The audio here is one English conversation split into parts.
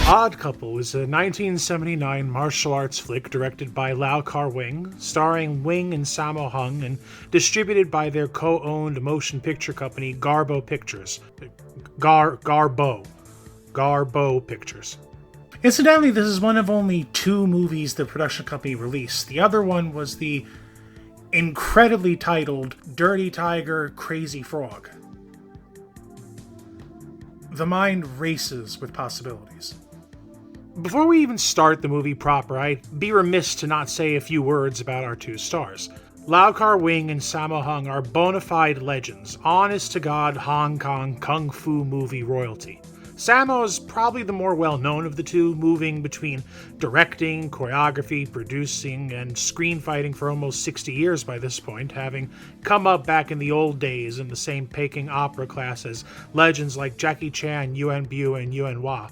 Odd Couple is a 1979 martial arts flick directed by Lau Kar-wing, starring Wing and Sammo Hung, and distributed by their co-owned motion picture company Garbo Pictures. Garbo Pictures. Incidentally, this is one of only 2 movies the production company released. The other one was the incredibly titled Dirty Tiger, Crazy Frog. The mind races with possibilities. Before we even start the movie proper, I'd be remiss to not say a few words about our 2 stars. Lau Kar-wing and Sammo Hung are bona fide legends, honest-to-God Hong Kong kung fu movie royalty. Sammo is probably the more well-known of the 2, moving between directing, choreography, producing, and screenfighting for almost 60 years by this point, having come up back in the old days in the same Peking opera class as legends like Jackie Chan, Yuan Bu, and Yuan Hua.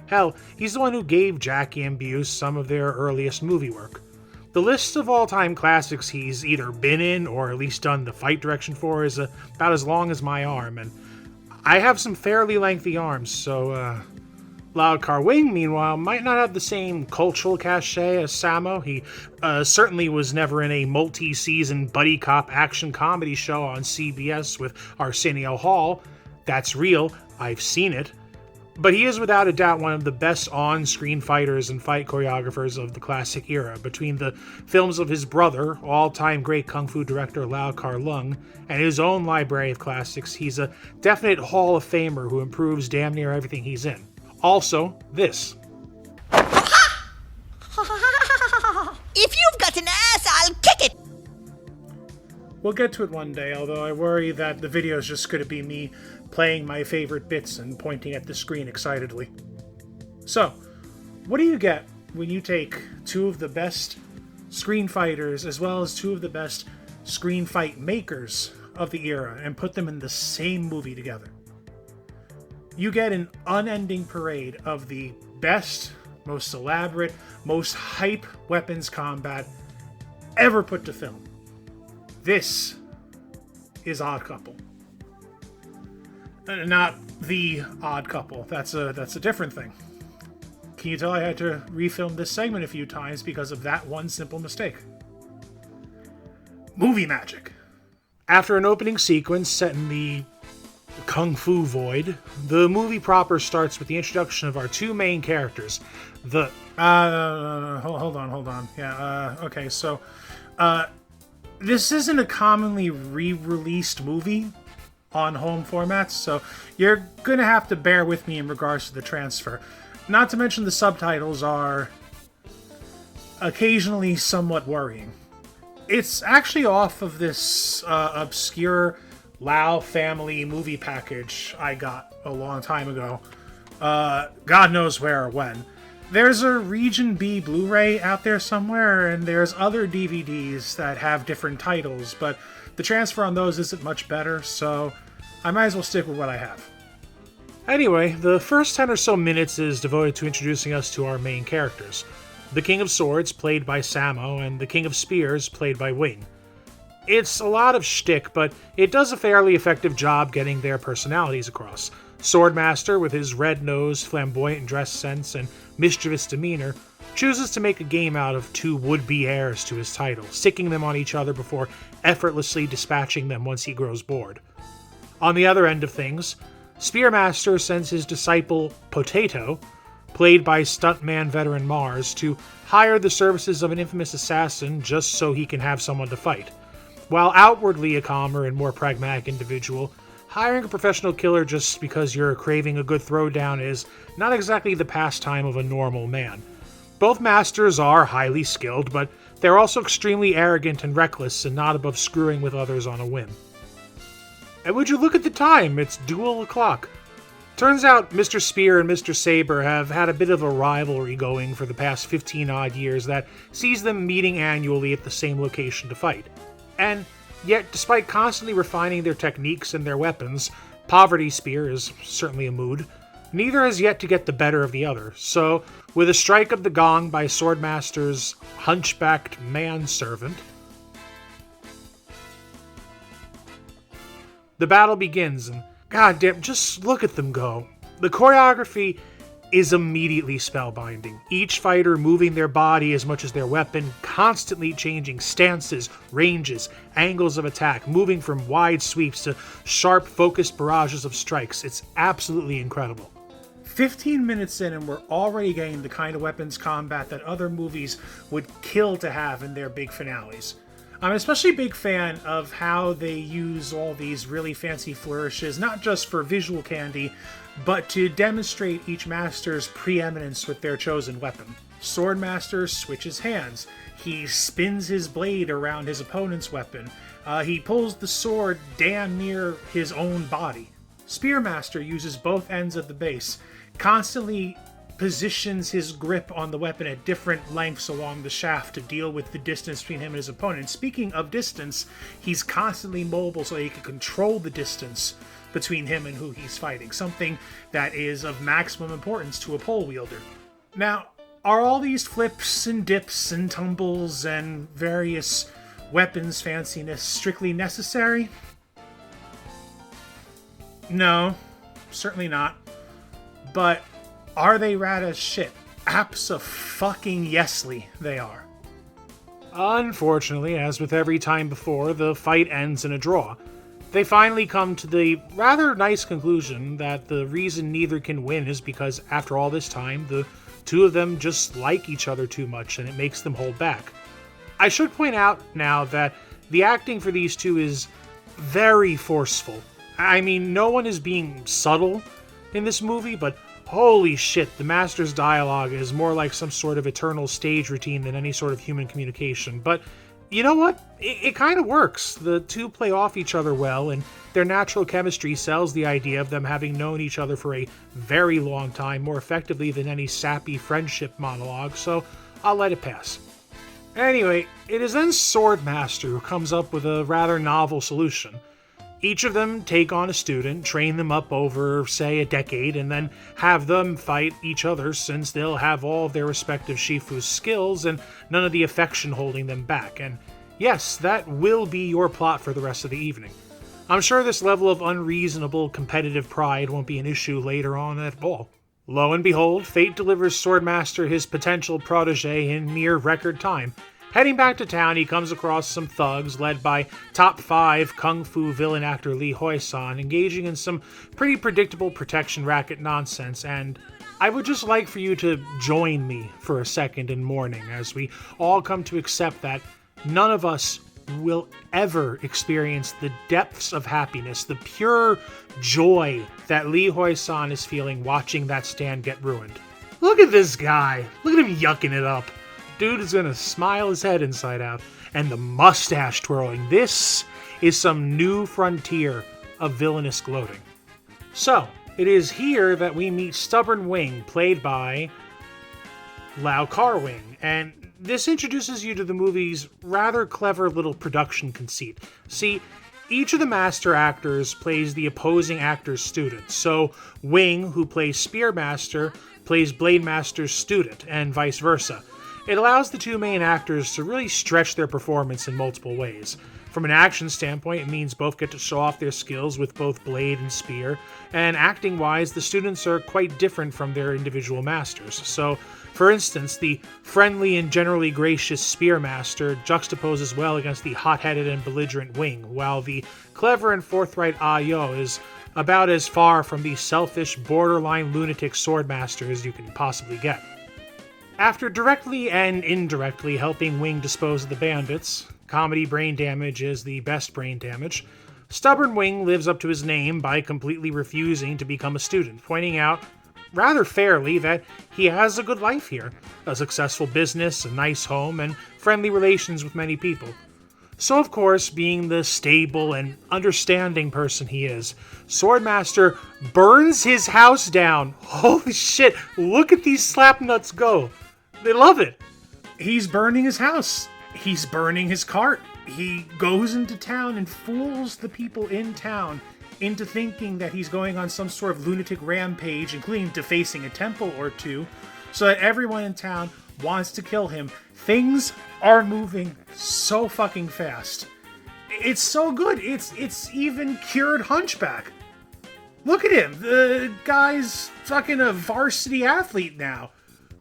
Hell, he's the one who gave Jackie and Bu some of their earliest movie work. The list of all-time classics he's either been in or at least done the fight direction for is about as long as my arm, and I have some fairly lengthy arms, so Lau Kar-wing, meanwhile, might not have the same cultural cachet as Sammo. He certainly was never in a multi-season buddy cop action comedy show on CBS with Arsenio Hall. That's real, I've seen it. But he is without a doubt one of the best on-screen fighters and fight choreographers of the classic era. Between the films of his brother, all-time great kung fu director Lau Kar-lung, and his own library of classics, he's a definite Hall of Famer who improves damn near everything he's in. Also, this. If you've got an ass, I'll kick it! We'll get to it one day, although I worry that the video is just going to be me playing my favorite bits and pointing at the screen excitedly. So, what do you get when you take 2 of the best screen fighters as well as 2 of the best screen fight makers of the era and put them in the same movie together? You get an unending parade of the best, most elaborate, most hype weapons combat ever put to film. This is Odd Couple. Not the Odd Couple. That's a different thing. Can you tell I had to refilm this segment a few times because of that one simple mistake? Movie magic. After an opening sequence set in the Kung Fu void, the movie proper starts with the introduction of our 2 main characters. Hold on. Yeah, okay, so, this isn't a commonly re-released movie on home formats, so you're gonna have to bear with me in regards to the transfer. Not to mention the subtitles are occasionally somewhat worrying. It's actually off of this obscure Lau family movie package I got a long time ago. God knows where or when. There's a Region B Blu-ray out there somewhere, and there's other DVDs that have different titles, but the transfer on those isn't much better, so I might as well stick with what I have. Anyway, the first 10 or so minutes is devoted to introducing us to our main characters. The King of Swords, played by Sammo, and the King of Spears, played by Wing. It's a lot of shtick, but it does a fairly effective job getting their personalities across. Swordmaster, with his red nose, flamboyant dress sense, and mischievous demeanor, chooses to make a game out of 2 would-be heirs to his title, sicking them on each other before effortlessly dispatching them once he grows bored. On the other end of things, Spearmaster sends his disciple, Potato, played by stuntman veteran Mars, to hire the services of an infamous assassin just so he can have someone to fight. While outwardly a calmer and more pragmatic individual, hiring a professional killer just because you're craving a good throwdown is not exactly the pastime of a normal man. Both masters are highly skilled, but they're also extremely arrogant and reckless and not above screwing with others on a whim. And would you look at the time, it's dual o'clock. Turns out Mr. Spear and Mr. Saber have had a bit of a rivalry going for the past 15-odd years that sees them meeting annually at the same location to fight. And yet, despite constantly refining their techniques and their weapons, Poverty Spear is certainly a mood, neither has yet to get the better of the other. So, with a strike of the gong by Swordmaster's hunchbacked manservant, the battle begins, and goddamn, just look at them go. The choreography is immediately spellbinding. Each fighter moving their body as much as their weapon, constantly changing stances, ranges, angles of attack, moving from wide sweeps to sharp, focused barrages of strikes. It's absolutely incredible. 15 minutes in and we're already getting the kind of weapons combat that other movies would kill to have in their big finales. I'm especially a big fan of how they use all these really fancy flourishes, not just for visual candy, but to demonstrate each master's preeminence with their chosen weapon. Swordmaster switches hands. He spins his blade around his opponent's weapon. He pulls the sword damn near his own body. Spearmaster uses both ends of the base, constantly positions his grip on the weapon at different lengths along the shaft to deal with the distance between him and his opponent. Speaking of distance, he's constantly mobile so he can control the distance between him and who he's fighting, something that is of maximum importance to a pole wielder. Now, are all these flips and dips and tumbles and various weapons fanciness strictly necessary? No, certainly not. But are they rad as shit? Abso-fucking-yesly they are. Unfortunately, as with every time before, the fight ends in a draw. They finally come to the rather nice conclusion that the reason neither can win is because after all this time, the two of them just like each other too much and it makes them hold back. I should point out now that the acting for these two is very forceful. I mean, no one is being subtle in this movie, but holy shit, the Master's dialogue is more like some sort of eternal stage routine than any sort of human communication. But you know what? It kind of works. The two play off each other well, and their natural chemistry sells the idea of them having known each other for a very long time more effectively than any sappy friendship monologue, so I'll let it pass. Anyway, it is then Swordmaster who comes up with a rather novel solution. Each of them take on a student, train them up over, say, a decade, and then have them fight each other since they'll have all of their respective Shifu's skills and none of the affection holding them back. And yes, that will be your plot for the rest of the evening. I'm sure this level of unreasonable competitive pride won't be an issue later on at all. Lo and behold, fate delivers Swordmaster his potential protege in mere record time. Heading back to town, he comes across some thugs led by top 5 kung fu villain actor Lee Hoi-san, engaging in some pretty predictable protection racket nonsense, and I would just like for you to join me for a second in mourning as we all come to accept that none of us will ever experience the depths of happiness, the pure joy that Lee Hoi-san is feeling watching that stand get ruined. Look at this guy. Look at him yucking it up. Dude is gonna smile his head inside out. And the mustache twirling. This is some new frontier of villainous gloating. So, it is here that we meet Stubborn Wing, played by Lau Kar-wing, and this introduces you to the movie's rather clever little production conceit. See, each of the master actors plays the opposing actor's student. So, Wing, who plays Spearmaster, plays Blademaster's student, and vice versa. It allows the two main actors to really stretch their performance in multiple ways. From an action standpoint, it means both get to show off their skills with both blade and spear, and acting-wise, the students are quite different from their individual masters. So, for instance, the friendly and generally gracious Spearmaster juxtaposes well against the hot-headed and belligerent Wing, while the clever and forthright Ah-yo is about as far from the selfish, borderline lunatic Swordmaster as you can possibly get. After directly and indirectly helping Wing dispose of the bandits, comedy brain damage is the best brain damage, Stubborn Wing lives up to his name by completely refusing to become a student, pointing out, rather fairly, that he has a good life here, a successful business, a nice home, and friendly relations with many people. So of course, being the stable and understanding person he is, Swordmaster burns his house down. Holy shit, look at these slapnuts go. They love it. He's burning his house. He's burning his cart. He goes into town and fools the people in town into thinking that he's going on some sort of lunatic rampage, including defacing a temple or two, so that everyone in town wants to kill him. Things are moving so fucking fast. It's so good. It's even cured Hunchback. Look at him. The guy's fucking a varsity athlete now.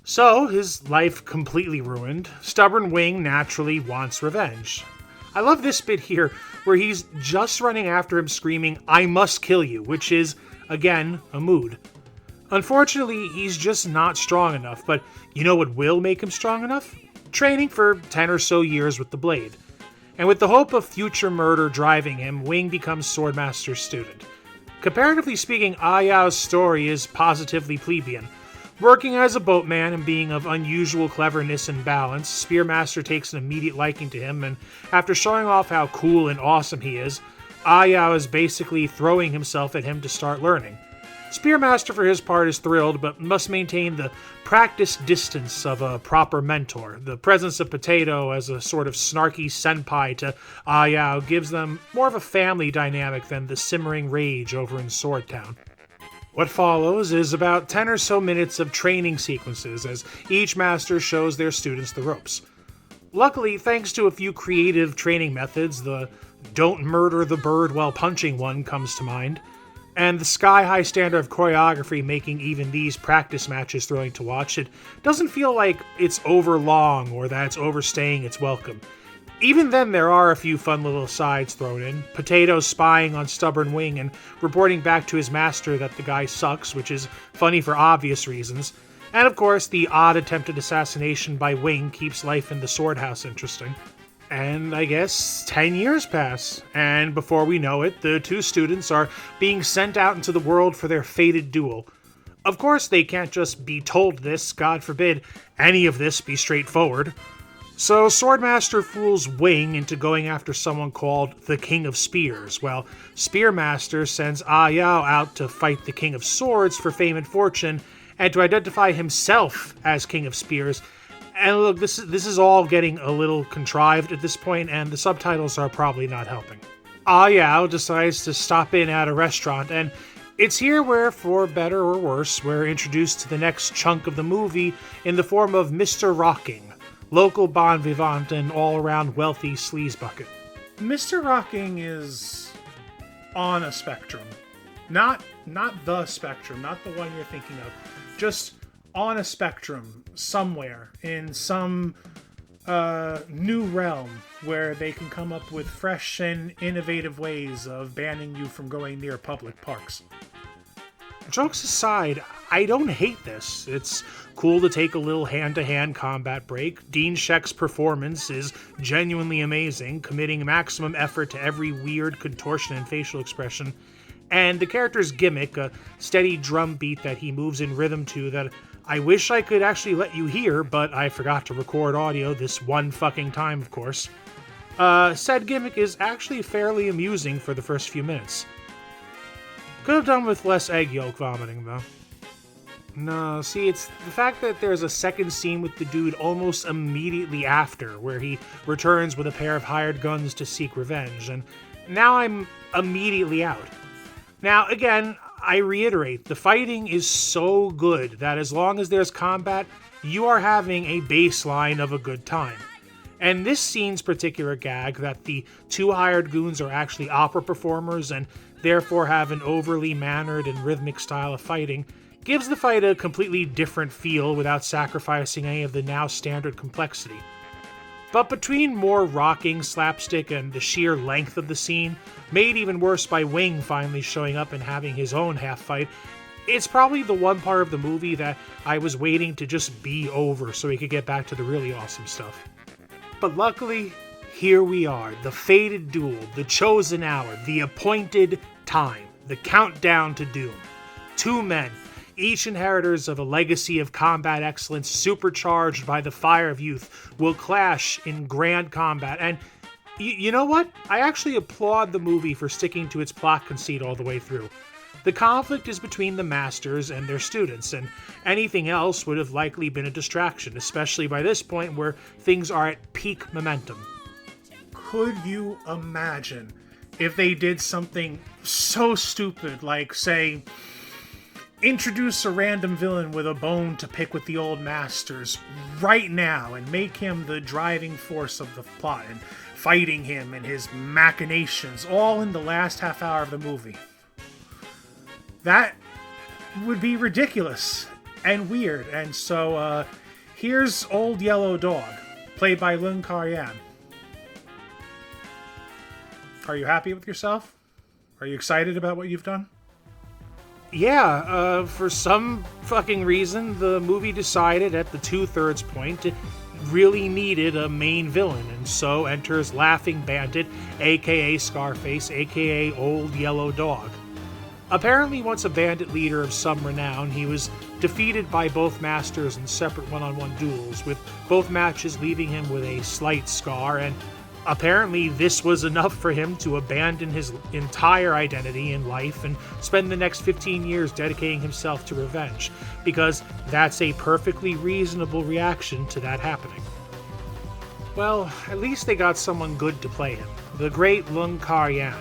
So, his life completely ruined. Stubborn Wing naturally wants revenge. I love this bit here where he's just running after him screaming, "I must kill you," which is, again, a mood. Unfortunately, he's just not strong enough, but you know what will make him strong enough? Training for 10 or so years with the blade. And with the hope of future murder driving him, Wing becomes Swordmaster's student. Comparatively speaking, Ayao's story is positively plebeian. Working as a boatman and being of unusual cleverness and balance, Spearmaster takes an immediate liking to him, and after showing off how cool and awesome he is, Ayao is basically throwing himself at him to start learning. Spearmaster, for his part, is thrilled, but must maintain the practiced distance of a proper mentor. The presence of Potato as a sort of snarky senpai to Ayao gives them more of a family dynamic than the simmering rage over in Sword Town. What follows is about 10 or so minutes of training sequences as each master shows their students the ropes. Luckily, thanks to a few creative training methods, the "don't murder the bird while punching one" comes to mind, and the sky-high standard of choreography making even these practice matches thrilling to watch, it doesn't feel like it's overlong or that it's overstaying its welcome. Even then, there are a few fun little asides thrown in. Potato spying on Stubborn Wing and reporting back to his master that the guy sucks, which is funny for obvious reasons. And of course, the odd attempted assassination by Wing keeps life in the sword house interesting. And I guess 10 years pass, and before we know it, the two students are being sent out into the world for their fated duel. Of course, they can't just be told this, God forbid any of this be straightforward. So Swordmaster fools Wing into going after someone called the King of Spears, while Spearmaster sends Ayao out to fight the King of Swords for fame and fortune, and to identify himself as King of Spears. And look, this is all getting a little contrived at this point, and the subtitles are probably not helping. Ayao decides to stop in at a restaurant, and it's here where, for better or worse, we're introduced to the next chunk of the movie in the form of Mr. Rocking, local bon vivant and all-around wealthy sleazebucket. Mr. Rocking is on a spectrum. Not the spectrum, not the one you're thinking of. Just on a spectrum somewhere in some new realm where they can come up with fresh and innovative ways of banning you from going near public parks. Jokes aside, I don't hate this. It's cool to take a little hand-to-hand combat break. Dean Sheck's performance is genuinely amazing, committing maximum effort to every weird contortion and facial expression. And the character's gimmick, a steady drum beat that he moves in rhythm to that I wish I could actually let you hear, but I forgot to record audio this one fucking time, of course. Said gimmick is actually fairly amusing for the first few minutes. Could have done with less egg yolk vomiting, though. No, see, it's the fact that there's a second scene with the dude almost immediately after, where he returns with a pair of hired guns to seek revenge, and now I'm immediately out. Now, again, I reiterate, the fighting is so good that as long as there's combat, you are having a baseline of a good time. And this scene's particular gag, that the two hired goons are actually opera performers and therefore have an overly mannered and rhythmic style of fighting, gives the fight a completely different feel without sacrificing any of the now standard complexity. But between more rocking, slapstick, and the sheer length of the scene, made even worse by Wing finally showing up and having his own half-fight, it's probably the one part of the movie that I was waiting to just be over so we could get back to the really awesome stuff. But luckily, here we are, the fated duel, the chosen hour, the appointed time, the countdown to doom. Two men, each inheritors of a legacy of combat excellence supercharged by the fire of youth, will clash in grand combat. And you know what? I actually applaud the movie for sticking to its plot conceit all the way through. The conflict is between the masters and their students, and anything else would have likely been a distraction, especially by this point where things are at peak momentum. Could you imagine if they did something so stupid like, say, introduce a random villain with a bone to pick with the old masters right now and make him the driving force of the plot and fighting him and his machinations all in the last half hour of the movie? That would be ridiculous and weird. And so here's Old Yellow Dog, played by Lung Kar-yan. Are you happy with yourself? Are you excited about what you've done? Yeah, for some fucking reason, the movie decided at the 2/3 point it really needed a main villain, and so enters Laughing Bandit, aka Scarface, aka Old Yellow Dog. Apparently, once a bandit leader of some renown, he was defeated by both masters in separate one-on-one duels, with both matches leaving him with a slight scar, and apparently this was enough for him to abandon his entire identity in life and spend the next 15 years dedicating himself to revenge, because that's a perfectly reasonable reaction to that happening. Well, at least they got someone good to play him, the great Lung Kar-yan.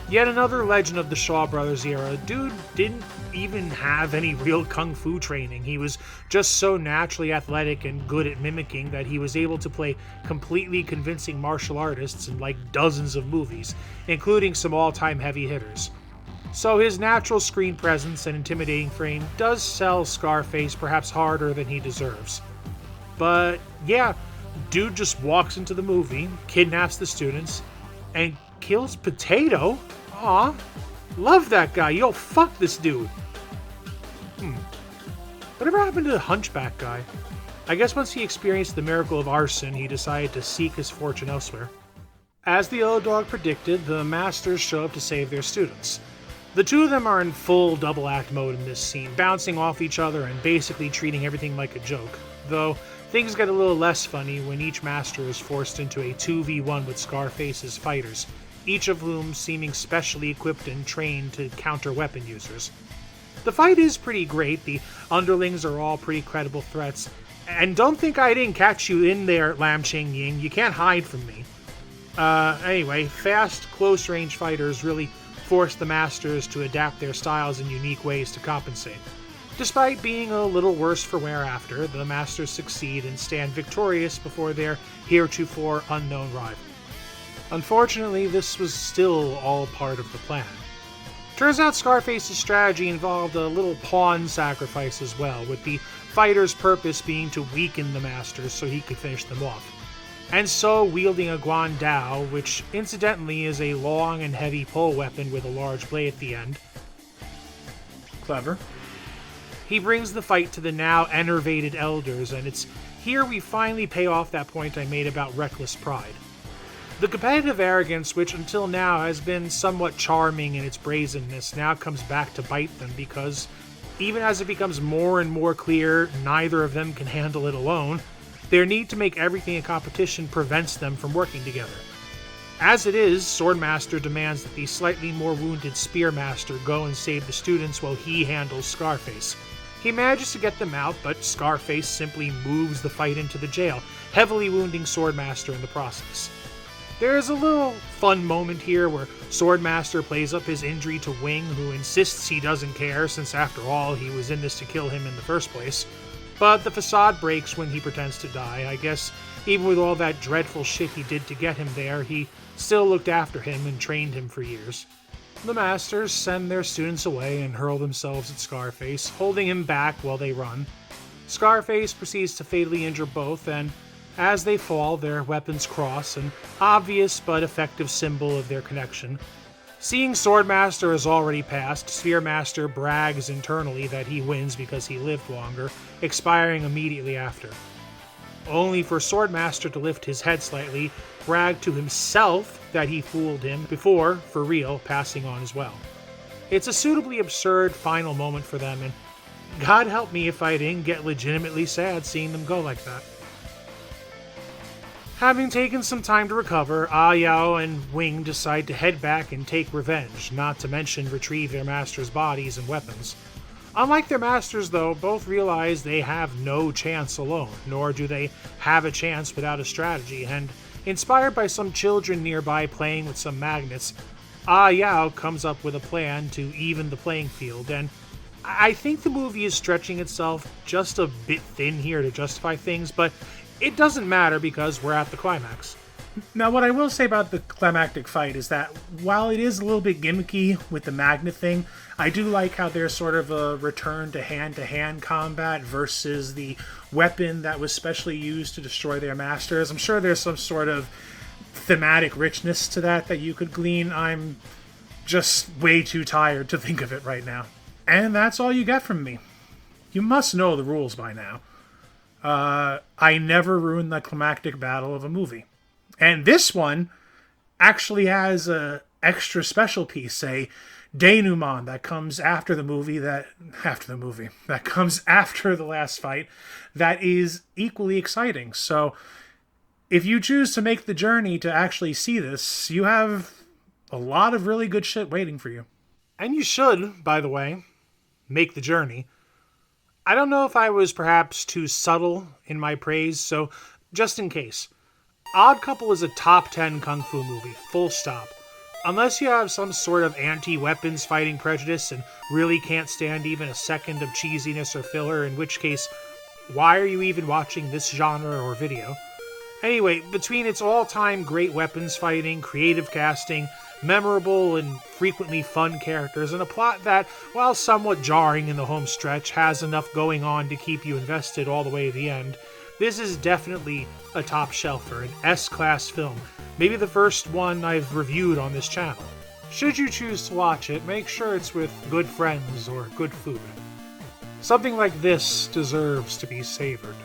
Yet another legend of the Shaw Brothers era. Dude didn't even have any real kung fu training. He was just so naturally athletic and good at mimicking that he was able to play completely convincing martial artists in like dozens of movies, including some all-time heavy hitters. So his natural screen presence and intimidating frame does sell Scarface perhaps harder than he deserves. But yeah, dude just walks into the movie, kidnaps the students, and kills Potato? Aw, love that guy. Yo, fuck this dude. Whatever happened to the hunchback guy? I guess once he experienced the miracle of arson, he decided to seek his fortune elsewhere. As the Yellow Dog predicted, the masters show up to save their students. The two of them are in full double act mode in this scene, bouncing off each other and basically treating everything like a joke. Though, things get a little less funny when each master is forced into a 2v1 with Scarface's fighters, each of whom seeming specially equipped and trained to counter weapon users. The fight is pretty great, the underlings are all pretty credible threats, and don't think I didn't catch you in there, Lam Ching Ying, you can't hide from me. Anyway, fast, close-range fighters really force the masters to adapt their styles in unique ways to compensate. Despite being a little worse for wear after, the masters succeed and stand victorious before their heretofore unknown rival. Unfortunately, this was still all part of the plan. Turns out Scarface's strategy involved a little pawn sacrifice as well, with the fighter's purpose being to weaken the masters so he could finish them off. And so, wielding a guan dao, which incidentally is a long and heavy pole weapon with a large blade at the end. Clever. He brings the fight to the now enervated elders, and it's here we finally pay off that point I made about reckless pride. The competitive arrogance, which until now has been somewhat charming in its brazenness, now comes back to bite them because, even as it becomes more and more clear neither of them can handle it alone, their need to make everything a competition prevents them from working together. As it is, Swordmaster demands that the slightly more wounded Spearmaster go and save the students while he handles Scarface. He manages to get them out, but Scarface simply moves the fight into the jail, heavily wounding Swordmaster in the process. There's a little fun moment here where Swordmaster plays up his injury to Wing, who insists he doesn't care since after all he was in this to kill him in the first place. But the facade breaks when he pretends to die. I guess even with all that dreadful shit he did to get him there, he still looked after him and trained him for years. The masters send their students away and hurl themselves at Scarface, holding him back while they run. Scarface proceeds to fatally injure both, and as they fall, their weapons cross, an obvious but effective symbol of their connection. Seeing Swordmaster has already passed, Spearmaster brags internally that he wins because he lived longer, expiring immediately after. Only for Swordmaster to lift his head slightly, brag to himself that he fooled him before, for real, passing on as well. It's a suitably absurd final moment for them, and God help me if I didn't get legitimately sad seeing them go like that. Having taken some time to recover, Ah Yao and Wing decide to head back and take revenge, not to mention retrieve their masters' bodies and weapons. Unlike their masters, though, both realize they have no chance alone, nor do they have a chance without a strategy, and inspired by some children nearby playing with some magnets, Ah Yao comes up with a plan to even the playing field, and I think the movie is stretching itself just a bit thin here to justify things, but it doesn't matter because we're at the climax. Now, what I will say about the climactic fight is that while it is a little bit gimmicky with the magnet thing, I do like how there's sort of a return to hand combat versus the weapon that was specially used to destroy their masters. I'm sure there's some sort of thematic richness to that you could glean. I'm just way too tired to think of it right now. And that's all you get from me. You must know the rules by now. I never ruin the climactic battle of a movie. And this one actually has a extra special piece, a denouement that comes after the comes after the last fight, that is equally exciting. So if you choose to make the journey to actually see this, you have a lot of really good shit waiting for you. And you should, by the way, make the journey. I don't know if I was perhaps too subtle in my praise, so just in case. Odd Couple is a top 10 kung fu movie, full stop. Unless you have some sort of anti-weapons fighting prejudice and really can't stand even a second of cheesiness or filler, in which case, why are you even watching this genre or video? Anyway, between its all-time great weapons fighting, creative casting, memorable and frequently fun characters, and a plot that, while somewhat jarring in the home stretch, has enough going on to keep you invested all the way to the end, this is definitely a top shelfer, an S-class film, maybe the first one I've reviewed on this channel. Should you choose to watch it, make sure it's with good friends or good food. Something like this deserves to be savored.